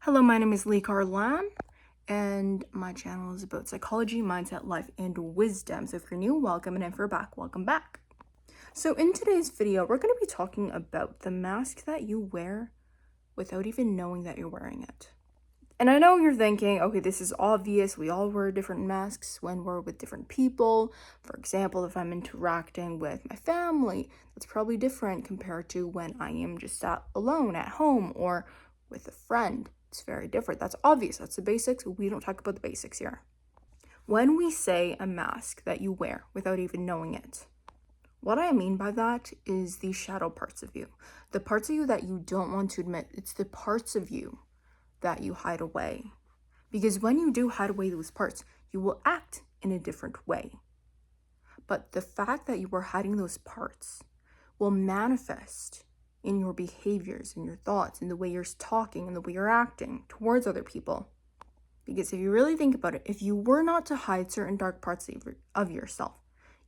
Hello, my name is Lee Lam, and my channel is about psychology, mindset, life, and wisdom. So if you're new, welcome, and if you're back, welcome back. So in today's video, we're going to be talking about the mask that you wear without even knowing that you're wearing it. And I know you're thinking, okay, this is obvious. We all wear different masks when we're with different people. For example, if I'm interacting with my family, that's probably different compared to when I am just alone at home or with a friend. It's very different. That's obvious. That's the basics. We don't talk about the basics here. When we say a mask that you wear without even knowing it, what I mean by that is the shadow parts of you. The parts of you that you don't want to admit. It's the parts of you that you hide away. Because when you do hide away those parts, you will act in a different way. But the fact that you are hiding those parts will manifest in your behaviors, in your thoughts, in the way you're talking, in the way you're acting towards other people. Because if you really think about it, if you were not to hide certain dark parts of yourself,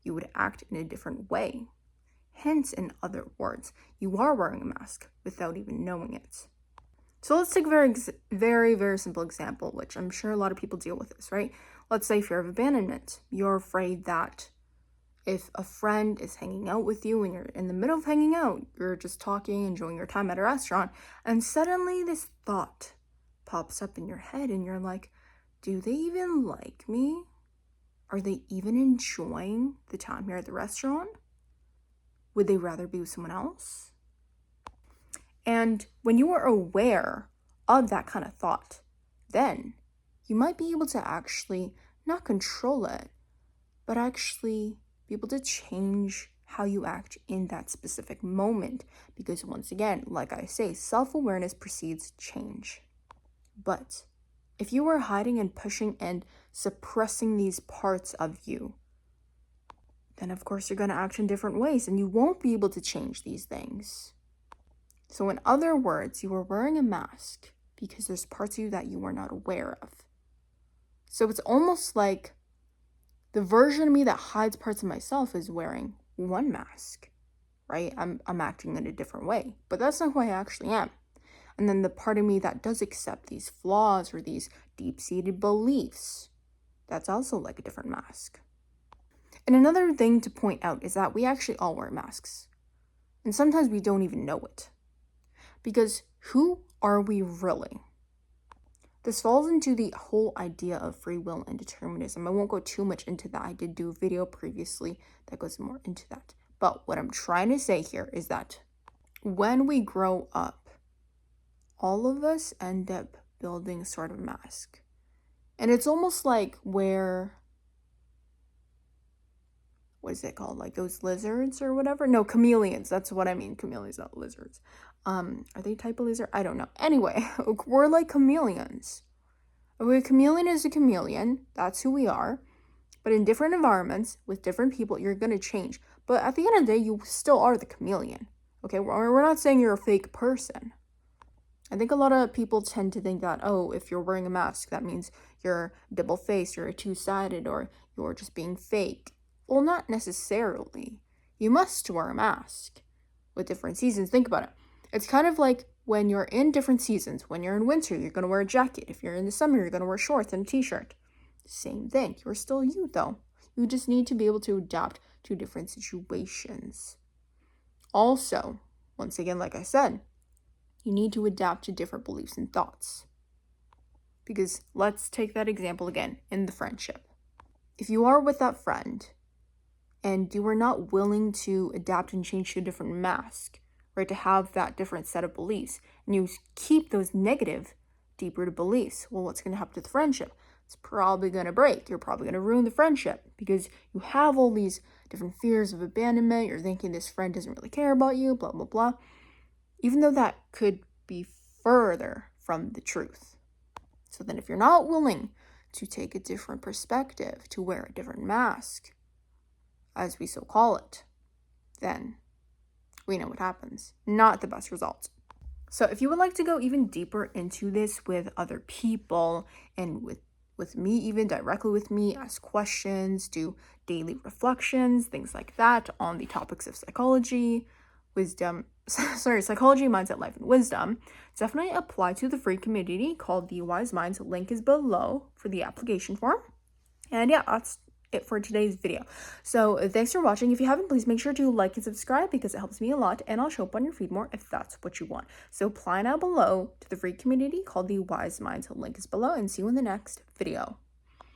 you would act in a different way. Hence, in other words, you are wearing a mask without even knowing it. So let's take a very simple example, which I'm sure a lot of people deal with this, right? Let's say fear of abandonment. You're afraid that if a friend is hanging out with you and you're in the middle of hanging out, you're just talking, enjoying your time at a restaurant, and suddenly this thought pops up in your head and you're like, do they even like me? Are they even enjoying the time here at the restaurant? Would they rather be with someone else? And when you are aware of that kind of thought, then you might be able to actually not control it, but actually be able to change how you act in that specific moment. Because once again, like I say, self-awareness precedes change. But if you are hiding and pushing and suppressing these parts of you, then of course you're going to act in different ways and you won't be able to change these things. So in other words, you are wearing a mask because there's parts of you that you are not aware of. So it's almost like the version of me that hides parts of myself is wearing one mask, right? I'm acting in a different way, but that's not who I actually am. And then the part of me that does accept these flaws or these deep-seated beliefs, that's also like a different mask. And another thing to point out is that we actually all wear masks. And sometimes we don't even know it. Because who are we really? This falls into the whole idea of free will and determinism. I won't go too much into that. I did do a video previously that goes more into that. But what I'm trying to say here is that when we grow up, all of us end up building sort of a mask. And it's almost like where, what is it called? Like those lizards or whatever? No, chameleons. That's what I mean. Chameleons, not lizards. Are they type of lizard? I don't know. Anyway, we're like chameleons. Okay, a chameleon is a chameleon. That's who we are. But in different environments, with different people, you're going to change. But at the end of the day, you still are the chameleon. Okay, we're not saying you're a fake person. I think a lot of people tend to think that, oh, if you're wearing a mask, that means you're double-faced, you're two-sided, or you're just being fake. Well, not necessarily. You must wear a mask with different seasons. Think about it. It's kind of like when you're in different seasons. When you're in winter, you're going to wear a jacket. If you're in the summer, you're going to wear shorts and a t-shirt. Same thing. You're still you, though. You just need to be able to adapt to different situations. Also, once again, like I said, you need to adapt to different beliefs and thoughts. Because let's take that example again in the friendship. If you are with that friend and you are not willing to adapt and change to a different mask, right, to have that different set of beliefs, and you keep those negative, deep-rooted beliefs, well, what's going to happen to the friendship? It's probably going to break. You're probably going to ruin the friendship because you have all these different fears of abandonment. You're thinking this friend doesn't really care about you, blah, blah, blah. Even though that could be further from the truth. So then if you're not willing to take a different perspective, to wear a different mask, as we so call it, then we know what happens. Not the best result. So if you would like to go even deeper into this with other people and with me, even directly with me, ask questions, do daily reflections, things like that on the topics of psychology, wisdom, psychology, mindset, life, and wisdom, definitely apply to the free community called the Wise Minds. Link is below for the application form. And yeah, that's it for today's video. So thanks for watching. If you haven't, please make sure to like and subscribe because it helps me a lot, and I'll show up on your feed more if that's what you want. So apply now below to the free community called the Wise Minds. Link is below, and see you in the next video.